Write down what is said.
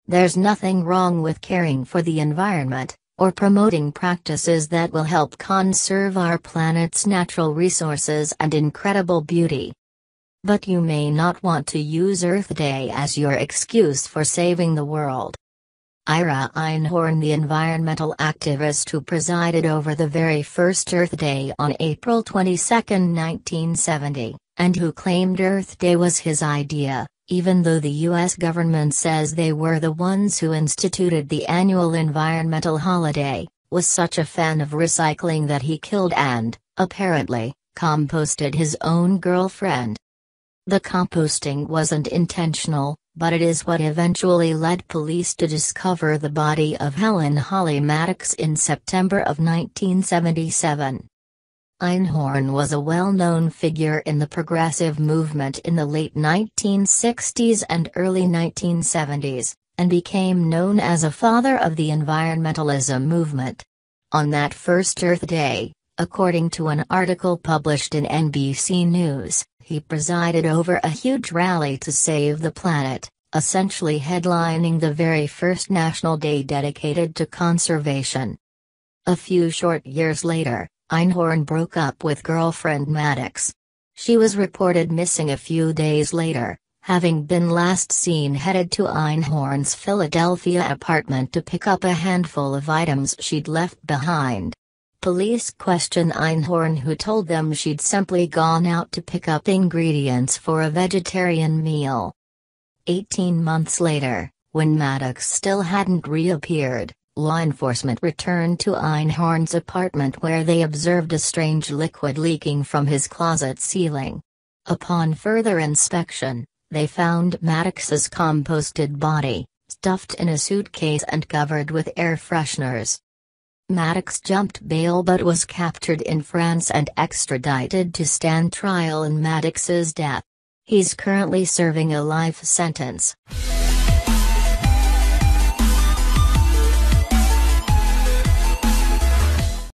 There's nothing wrong with caring for the environment, or promoting practices that will help conserve our planet's natural resources and incredible beauty. But you may not want to use Earth Day as your excuse for saving the world. Ira Einhorn, the environmental activist who presided over the very first Earth Day on April 22, 1970, and who claimed Earth Day was his idea, even though the U.S. government says they were the ones who instituted the annual environmental holiday, was such a fan of recycling that he killed and, apparently, composted his own girlfriend. The composting wasn't intentional, but it is what eventually led police to discover the body of Helen Holly Maddox in September of 1977. Einhorn was a well-known figure in the progressive movement in the late 1960s and early 1970s, and became known as a father of the environmentalism movement. On that first Earth Day, according to an article published in NBC News, he presided over a huge rally to save the planet, essentially headlining the very first national day dedicated to conservation. A few short years later, Einhorn broke up with girlfriend Maddox. She was reported missing a few days later, having been last seen headed to Einhorn's Philadelphia apartment to pick up a handful of items she'd left behind. Police questioned Einhorn, who told them she'd simply gone out to pick up ingredients for a vegetarian meal. 18 months later, when Maddox still hadn't reappeared, law enforcement returned to Einhorn's apartment where they observed a strange liquid leaking from his closet ceiling. Upon further inspection, they found Maddox's composted body, stuffed in a suitcase and covered with air fresheners. Maddox jumped bail but was captured in France and extradited to stand trial in Maddox's death. He's currently serving a life sentence.